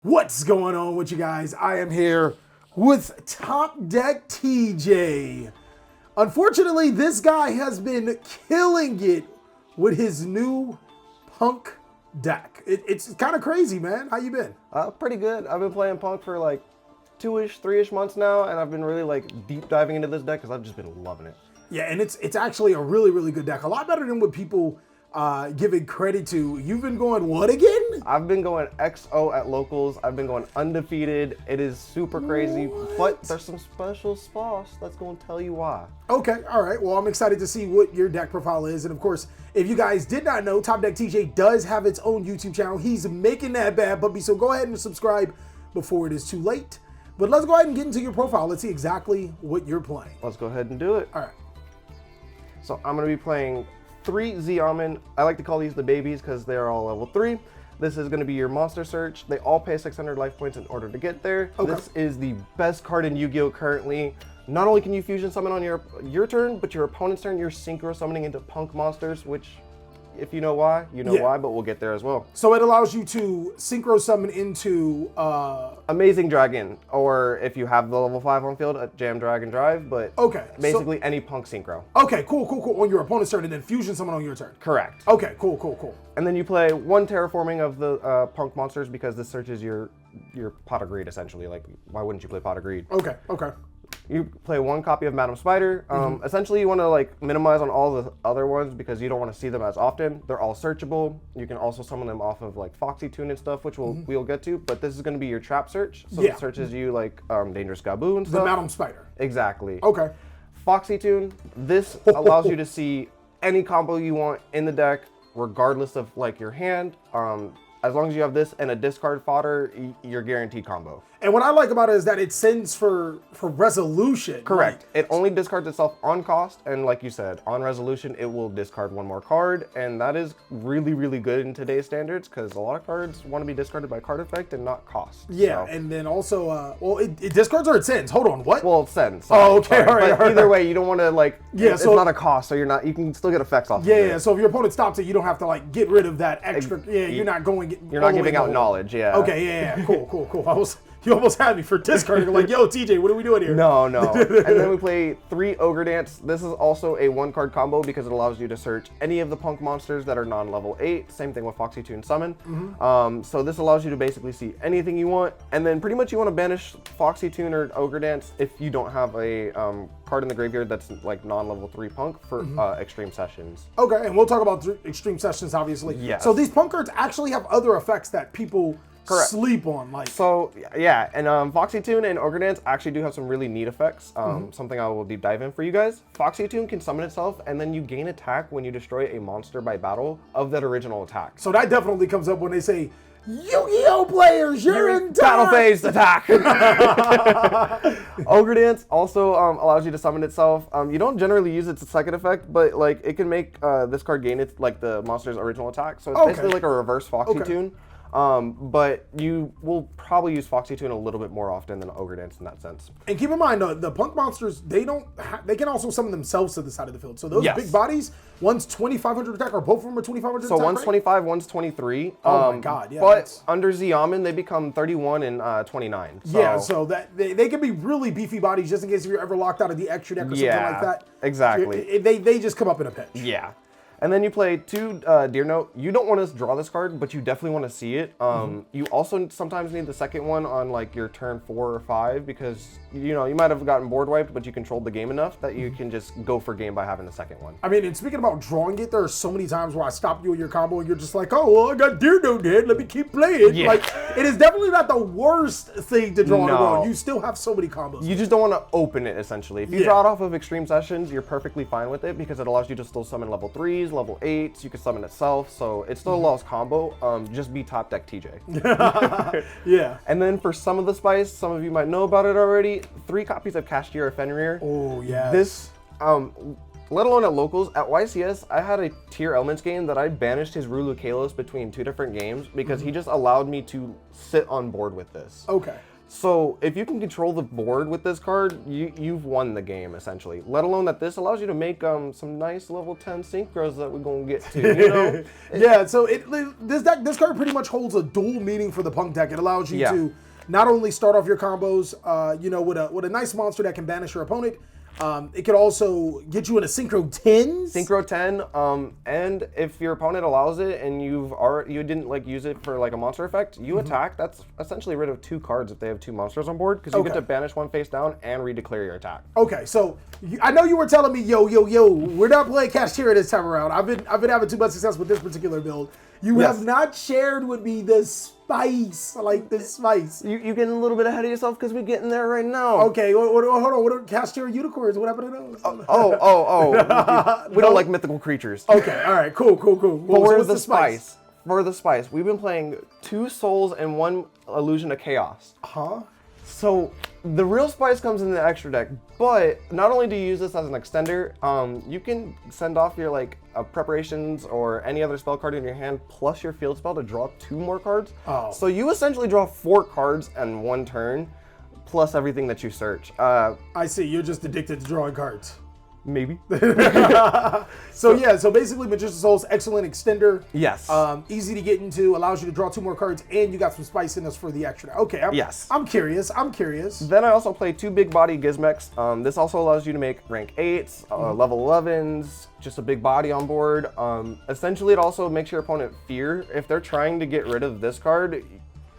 What's going on with you guys? I am here with TopDeckTJ. Unfortunately, this guy has been killing it with his new Punk deck. It's kind of crazy, man. How you been? Pretty good. I've been playing Punk for like 2-ish, 3-ish months now, and I've been really like deep diving into this deck because I've just been loving it. Yeah, and it's actually a really good deck. A lot better than what people give it credit to. You've been going what again? I've been going XO at locals. I've been going undefeated. It is super crazy, but there's some special sauce that's going to tell you why. Okay, all right. Well, I'm excited to see what your deck profile is. And of course, if you guys did not know, TopDeckTJ does have its own YouTube channel. He's making that bad puppy, so go ahead and subscribe before it is too late. But let's go ahead and get into your profile. Let's see exactly what you're playing. Let's go ahead and do it. All right. So I'm going to be playing 3 Z-Almond. I like to call these the babies because they're all level 3. This is going to be your monster search. They all pay 600 life points in order to get there. Okay. This is the best card in Yu-Gi-Oh! Currently. Not only can you fusion summon on your turn, but your opponent's turn, you're synchro summoning into Punk monsters, which, if you know why, you know why, but we'll get there as well. So it allows you to synchro summon into Amazing Dragon, or if you have the level 5 on field, a Jam Dragon Drive, but okay, basically any Punk synchro. Okay, cool. On your opponent's turn, and then fusion summon on your turn. Correct. Okay, cool. And then you play 1 terraforming of the Punk monsters because this searches your Pot of Greed, essentially. Like, why wouldn't you play Pot of Greed? Okay. You play 1 copy of Madam Spider. Essentially, you want to like minimize on all the other ones because you don't want to see them as often. They're all searchable. You can also summon them off of like Foxy Tune and stuff, which we'll get to. But this is going to be your trap search, so it searches you like Dangerous Gaboo and stuff. The Madam Spider. Exactly. Okay. Foxy Tune. This allows you to see any combo you want in the deck, regardless of like your hand. As long as you have this and a discard fodder, you're guaranteed combo. And what I like about it is that it sends for resolution. Correct. It only discards itself on cost, and like you said, on resolution, it will discard 1 more card, and that is really good in today's standards because a lot of cards want to be discarded by card effect and not cost. Yeah, so. and then also, well, it discards or it sends. Hold on, what? Well, it sends. Oh, okay, all right. Either way, you don't want to like. Yeah, it's so not a cost, so you can still get effects off. Yeah. So if your opponent stops it, you don't have to like get rid of that extra. Yeah, you're not going. You're not giving out knowledge. Yeah. Okay. Yeah. Cool. You almost had me for discarding. Like, yo, TJ, what are we doing here? No. And then we play 3 Ogre Dance. This is also a 1-card combo because it allows you to search any of the Punk monsters that are non-level 8. Same thing with Foxy Tune Summon. So this allows you to basically see anything you want. And then pretty much you want to banish Foxy Tune or Ogre Dance if you don't have a card in the graveyard that's like non-level 3 Punk for Extreme Sessions. Okay, and we'll talk about Extreme Sessions, obviously. Yes. So these Punk cards actually have other effects that people sleep on, like. So yeah, and Foxy Tune and Ogre Dance actually do have some really neat effects. Something I will deep dive in for you guys. Foxy Tune can summon itself, and then you gain attack when you destroy a monster by battle of that original attack. So that definitely comes up when they say, Yu-Gi-Oh players, you're in battle phase attack. Ogre Dance also allows you to summon itself. You don't generally use its second effect, but like it can make this card gain its like the monster's original attack. So it's basically like a reverse Foxy Tune. But you will probably use Foxy Tune a little bit more often than Ogre Dance in that sense. And keep in mind, the Punk monsters, they can also summon themselves to the side of the field. So those big bodies, one's 2,500 attack, or both of them are 2,500 so attack, one's 25, one's 23. Oh my God, yeah. But under Z-Almond, they become 31 and 29. So. Yeah, so that they can be really beefy bodies just in case if you're ever locked out of the extra deck or something like that. Exactly. They just come up in a pinch. Yeah. And then you play 2 Deer Note. You don't want to draw this card, but you definitely want to see it. You also sometimes need the second one on like your turn 4 or 5 because you might have gotten board wiped, but you controlled the game enough that you can just go for game by having the second one. I mean, and speaking about drawing it, there are so many times where I stop you in your combo and you're just like, oh, well, I got Deer Note dead. Let me keep playing. Yeah. Like, it is definitely not the worst thing to draw in a row. You still have so many combos. You just don't want to open it, essentially. If you draw it off of Extreme Sessions, you're perfectly fine with it because it allows you to still summon level 3s, level 8s. You can summon itself, so it still allows combo. Just be TopDeckTJ. Yeah. And then for some of the spice, some of you might know about it already. 3 copies of Kashira Fenrir. Oh yeah. This, let alone at locals, at YCS, I had a tier elements game that I banished his Rulu Kalos between 2 different games because he just allowed me to sit on board with this. Okay. So if you can control the board with this card, you've won the game essentially. Let alone that this allows you to make some nice level 10 synchros that we're gonna get to. You know? Yeah. So this card pretty much holds a dual meaning for the Punk deck. It allows you to not only start off your combos, with a nice monster that can banish your opponent. It could also get you in a Synchro 10. Synchro 10, and if your opponent allows it and you didn't like use it for like a monster effect, you attack. That's essentially rid of 2 cards if they have 2 monsters on board, because you get to banish 1 face down and redeclare your attack. Okay, so I know you were telling me, yo, we're not playing Kashira this time around. I've been having too much success with this particular build. You have not shared with me the spice, like the spice. You're getting a little bit ahead of yourself because we're getting there right now. Okay, hold on. What are Kashira unicorns? What happened to those? We don't like mythical creatures. Okay, all right, cool. But where's the spice? For the spice, we've been playing 2 souls and 1 illusion of chaos. Huh? So the real spice comes in the extra deck, but not only do you use this as an extender, you can send off your preparations or any other spell card in your hand plus your field spell to draw 2 more cards. Oh. So you essentially draw 4 cards in 1 turn, plus everything that you search. I see. You're just addicted to drawing cards. Maybe. So basically Magician's Soul's excellent extender. Yes. Easy to get into, allows you to draw 2 more cards, and you got some spice in this for the extra. Okay, I'm curious. Then I also play 2 big body Gizmecs. This also allows you to make rank 8s, level 11s, just a big body on board. Essentially, it also makes your opponent fear. If they're trying to get rid of this card,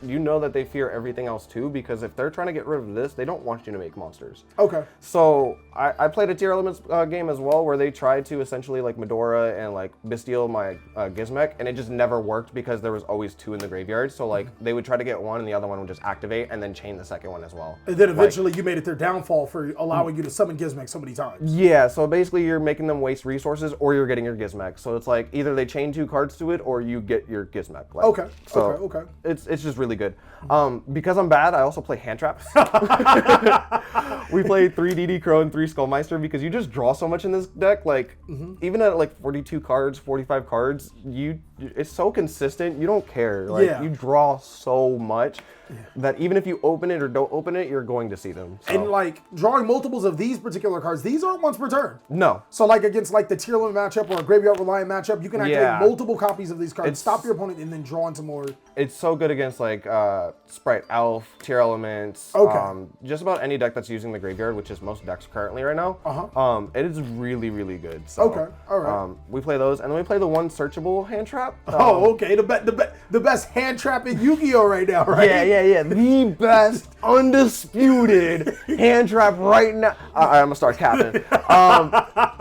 you know that they fear everything else too, because if they're trying to get rid of this, they don't want you to make monsters. Okay. So I played a Tier Elements game as well, where they tried to essentially like Medora and like Bestial my Gizmek, and it just never worked because there was always 2 in the graveyard. So like they would try to get 1 and the other one would just activate and then chain the second one as well. And then eventually you made it their downfall for allowing you to summon Gizmek so many times. Yeah, so basically you're making them waste resources or you're getting your Gizmek. So it's like either they chain 2 cards to it or you get your Gizmek. Like, okay. It's just really good. Because I'm bad, I also play hand traps. We play 3 DD Crow and 3 Skullmeister because you just draw so much in this deck. Like even at like 42 cards, 45 cards, it's so consistent. You don't care. Like you draw so much that even if you open it or don't open it, you're going to see them. So. And like drawing multiples of these particular cards, these aren't once per turn. No. So like against like the tier limit matchup or a graveyard reliant matchup, you can activate multiple copies of these cards, stop your opponent, and then draw into more. It's so good against like Sprite Elf, Tier Elements, just about any deck that's using the graveyard, which is most decks currently right now. It is really, really good. So, all right. We play those, and then we play the 1 searchable hand trap. The best hand trap in Yu-Gi-Oh right now, right? Yeah. The best undisputed hand trap right now. I'm gonna start capping.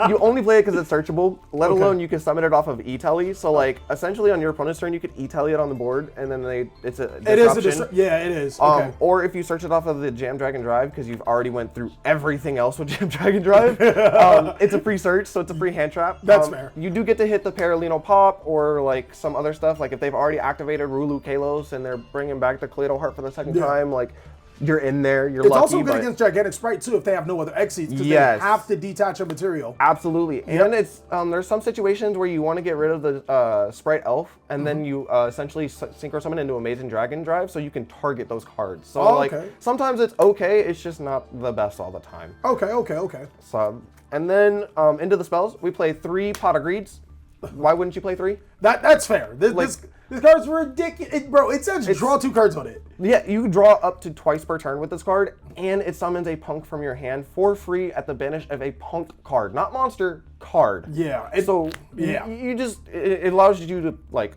You only play it because it's searchable, let alone you can summon it off of E-Telly. So like essentially on your opponent's turn, you could E-Telly it on the board, and then it's a disruption. It is. Okay. Or if you search it off of the Jam Dragon Drive, because you've already went through everything else with Jam Dragon Drive, it's a free search, so it's a free hand trap. That's fair. You do get to hit the Paralino Pop or like some other stuff, like if they've already activated Rulu Kalos and they're bringing back the Kaleido Heart for the second time, like you're in there, you're lucky. It's also good against Gigantic Sprite too if they have no other Exceeds, because they have to detach a material. Absolutely. And it's there's some situations where you want to get rid of the Sprite Elf, and then you essentially synchro summon into Amazing Dragon Drive, so you can target those cards. So sometimes it's okay, it's just not the best all the time. Okay. So, and then into the spells, we play 3 Pot of Greeds. Why wouldn't you play 3? That's fair. This card's ridiculous. Bro, it says draw 2 cards on it. Yeah, you draw up to twice per turn with this card, and it summons a Punk from your hand for free at the banish of a Punk card. Not monster, card. Yeah. You just, it allows you to, like,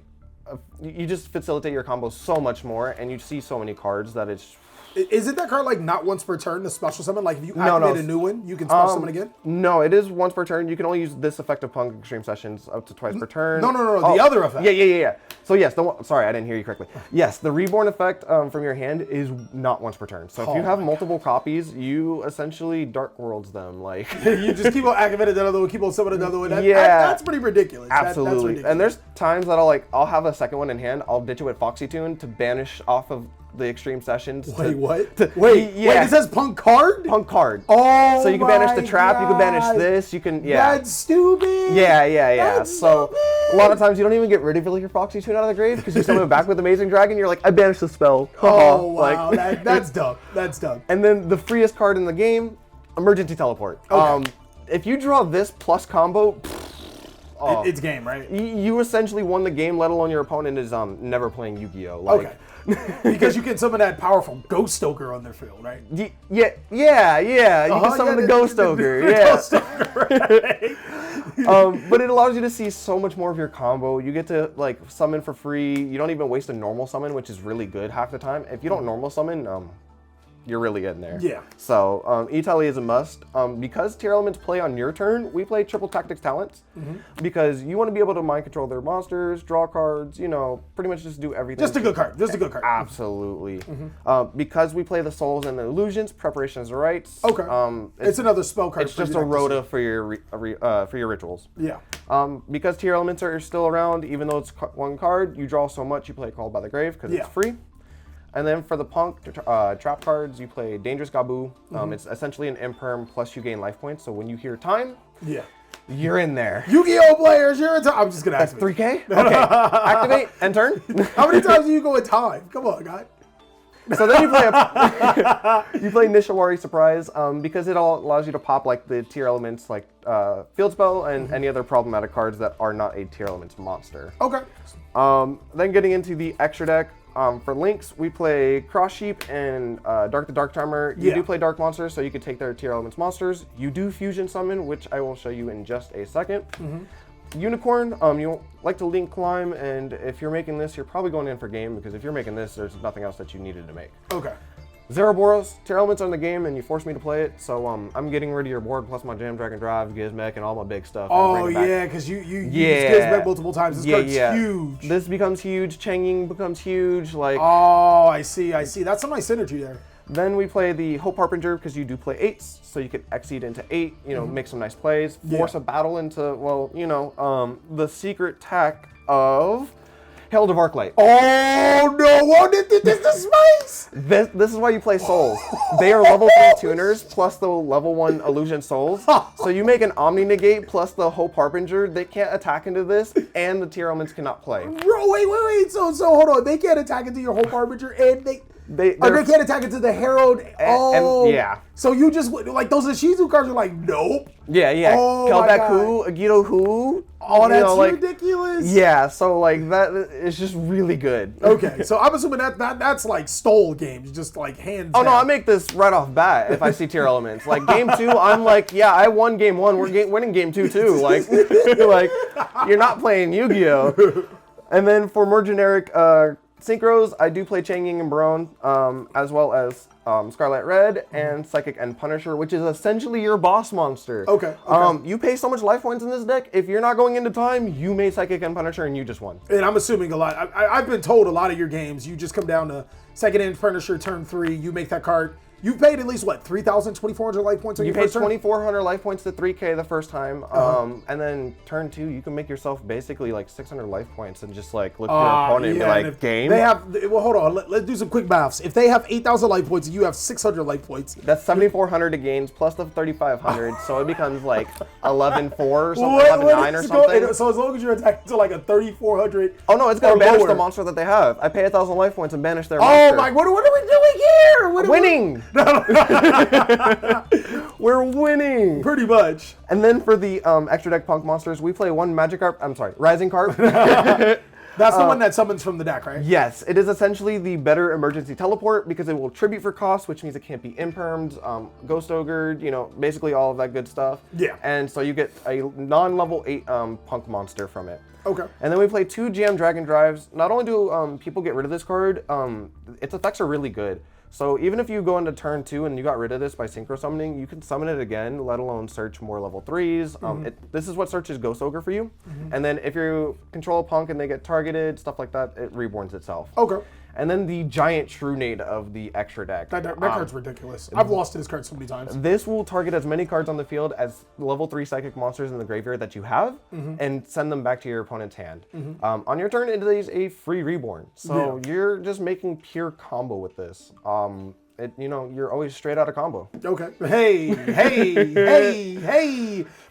you just facilitate your combos so much more, and you see so many cards that it's... Isn't that card like not once per turn, the special summon? Like if you activate a new one, you can special summon again? No, it is once per turn. You can only use this effect of Punk Extreme Sessions up to twice per turn. No, the other effect. Yeah. So yes, sorry, I didn't hear you correctly. Yes, the Reborn effect from your hand is not once per turn. So if you have multiple copies, you essentially Dark Worlds them. Like you just keep on activating another one, keep on summoning another one. That's pretty ridiculous. Absolutely. That's ridiculous. And there's times that I'll have a second one in hand. I'll ditch it with Foxy Tune to banish off of the Extreme Sessions. Wait, it says Punk card? Punk card. Oh, so you can banish the trap, you can banish this, you can, That's stupid. Yeah. That's stupid. A lot of times you don't even get rid of your Foxy Tune out of the grave because you summon it back with Amazing Dragon. You're like, I banished the spell. Oh, wow. That's dumb. That's dumb. And then the freest card in the game, Emergency Teleport. Okay. If you draw this plus combo, it's game, right? You essentially won the game, let alone your opponent is never playing Yu-Gi-Oh. Like, okay. Because you can summon that powerful Ghost Stoker on their field, right? Yeah. You can summon the Ghost Stoker. Ghost Stoker, right? But it allows you to see so much more of your combo. You get to like summon for free. You don't even waste a normal summon, which is really good half the time. If you don't normal summon, you're really in there. Yeah. So E-Tally is a must. Because tier elements play on your turn, we play triple tactics talents because you want to be able to mind control their monsters, draw cards, you know, pretty much just do everything. Just a good card. Just a good card. Absolutely. Because we play the souls and the illusions, preparation is the rights. Okay. It's another spell card. It's just a rota for your rituals. Yeah. Because tier elements are still around, even though it's one card, you draw so much, you play Called by the Grave because it's free. And then for the Punk trap cards, you play Dangerous Gabu. It's essentially an imperm plus you gain life points. So when you hear time, you're in there. Yu-Gi-Oh players, you're in time. I'm just gonna ask. That's 3K? Okay. Activate and turn. How many times do you go in time? Come on, guy. So then you play Nishawari Surprise because it all allows you to pop like the tier elements like Field Spell and any other problematic cards that are not a tier elements monster. Okay. Then getting into the extra deck. For links, we play Cross Sheep and Dark the Dark Charmer. You do play Dark Monsters, so you can take their tier elements monsters. You do Fusion Summon, which I will show you in just a second. Unicorn, you like to link climb, and if you're making this, you're probably going in for game, because if you're making this, there's nothing else that you needed to make. Okay. Zeroboros, tier elements are in the game, and you forced me to play it, so I'm getting rid of your board, plus my Jam Dragon Drive, Gizmek, and all my big stuff. Oh yeah, because you used Gizmek multiple times. This card's huge. This becomes huge. Changing becomes huge. Like. Oh, I see. That's some nice synergy there. Then we play the Hope Harbinger because you do play 8s, so you could exceed into 8. You know, make some nice plays. Force a battle into the secret tech of. Herald of Arclight. Oh no! What did this space? This is why you play souls. They are level 3 tuners plus the level 1 illusion souls. So you make an Omni Negate plus the Hope Harbinger. They can't attack into this, and the tier elements cannot play. Bro, wait. So hold on. They can't attack into your Hope Harbinger, and they can't attack into the Herald. And yeah. So you just like those Ishizu cards are like nope. Yeah. Oh, Kelbeck who, Agito who. Oh, that's ridiculous. Yeah, so like that is just really good. Okay, so I'm assuming that's like stole games, just like hands down. No, I make this right off bat if I see tier elements. Like game 2, I'm like, yeah, I won game 1. We're winning game 2 too. Like, like you're not playing Yu-Gi-Oh. And then for more generic synchros, I do play Changing and Barone, as well as Scarlet Red and Psychic and Punisher, which is essentially your boss monster. Okay. You pay so much life points in this deck. If you're not going into time, you made Psychic and Punisher and you just won. And I'm assuming a lot. I've been told a lot of your games, you just come down to Psychic and Punisher turn 3, you make that card. You paid at least, what, 3,000, 2,400 life points on your first turn? You paid 2,400 life points to 3K the first time. And then turn 2, you can make yourself basically like 600 life points and just like look at your opponent and be like, game? They have, well, hold on. Let's do some quick maths. If they have 8,000 life points and you have 600 life points. That's 7,400 to gains plus the 3,500. So it becomes like 11,400 or something, 11,900 or something. So as long as you're attacking to like a 3,400. Oh no, it's going to banish the monster that they have. I pay 1,000 life points and banish their monster. Oh my, what are we doing here? Winning! We're winning! Pretty much. And then for the extra deck Punk monsters, we play one Rising Carp. That's the one that summons from the deck, right? Yes, it is essentially the better emergency teleport because it will tribute for cost, which means it can't be impermed, ghost ogred, basically all of that good stuff. Yeah. And so you get a non-level 8 Punk monster from it. Okay. And then we play 2 Jam Dragon Drives. Not only do people get rid of this card, its effects are really good. So even if you go into turn 2 and you got rid of this by synchro summoning, you can summon it again, let alone search more level 3s. This is what searches Ghost Ogre for you. And then if you control a Punk and they get targeted, stuff like that, it reborns itself. Okay. And then the giant True Nade of the extra deck. That card's ridiculous. I've lost to this card so many times. This will target as many cards on the field as level 3 psychic monsters in the graveyard that you have and send them back to your opponent's hand. On your turn, it is a free reborn. So you're just making pure combo with this. you're always straight out of combo. Okay. Hey.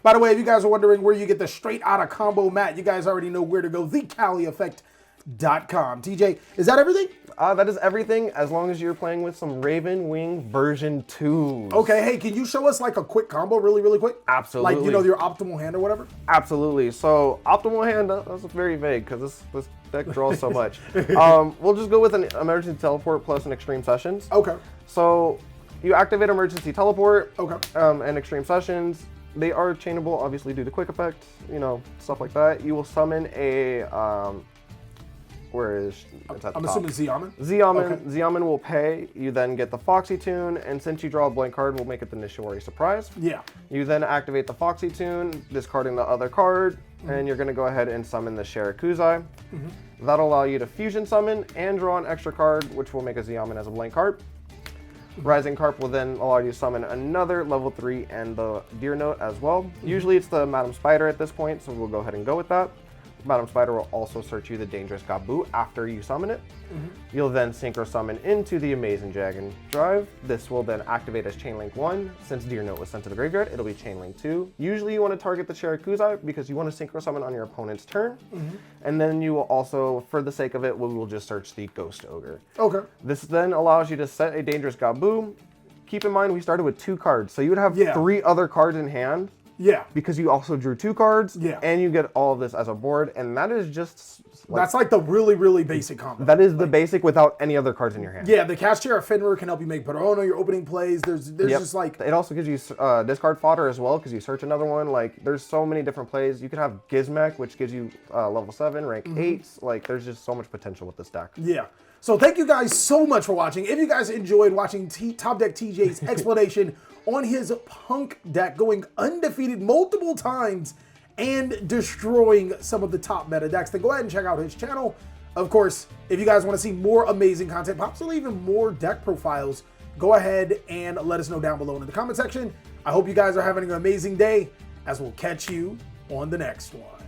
By the way, if you guys are wondering where you get the straight out of combo mat, you guys already know where to go. TheCaliEffect.com. TJ, is that everything? That is everything, as long as you're playing with some Raven Wing version 2. Okay, hey, can you show us like a quick combo really quick? Absolutely. Like, your optimal hand or whatever? Absolutely. So optimal hand, that's very vague because this deck draws so much. We'll just go with an emergency teleport plus an extreme sessions. Okay. So you activate emergency teleport. Okay. And extreme sessions. They are chainable, obviously, due to quick effect, stuff like that. You will summon a where is it's at the I'm top. assuming Xiamen? Xiamen. Okay. Xiamen will pay. You then get the Foxy Tune, and since you draw a blank card, we'll make it the Nishimori Surprise. Yeah. You then activate the Foxy Tune, discarding the other card, and you're going to go ahead and summon the Shirakuzai. That'll allow you to fusion summon and draw an extra card, which will make a Xiamen as a blank card. Rising Carp will then allow you to summon another level 3 and the Deer Note as well. Usually it's the Madam Spider at this point, so we'll go ahead and go with that. Madam Spider will also search you the Dangerous Gabu after you summon it. You'll then Synchro Summon into the Amazing Dragon Drive. This will then activate as Chainlink 1. Since Deer Note was sent to the graveyard, it'll be Chainlink 2. Usually you want to target the Shirakuzai because you want to Synchro Summon on your opponent's turn. And then you will also, for the sake of it, we will just search the Ghost Ogre. Okay. This then allows you to set a Dangerous Gabu. Keep in mind we started with 2 cards, so you would have 3 other cards in hand. Yeah. Because you also drew 2 cards, Yeah. and you get all of this as a board, and that is just That's like the really basic combo. that is the basic without any other cards in your hand. Yeah, the Kashira Fenrir can help you make Perono, your opening plays. There's just like... It also gives you discard fodder as well, because you search another one. Like, there's so many different plays. You could have Gizmek, which gives you level 7, rank 8. Like, there's just so much potential with this deck. Yeah. So thank you guys so much for watching. If you guys enjoyed watching TopDeckTJ's explanation on his Punk deck, going undefeated multiple times and destroying some of the top meta decks, then go ahead and check out his channel. Of course, if you guys want to see more amazing content, possibly even more deck profiles, go ahead and let us know down below in the comment section. I hope you guys are having an amazing day, as we'll catch you on the next one.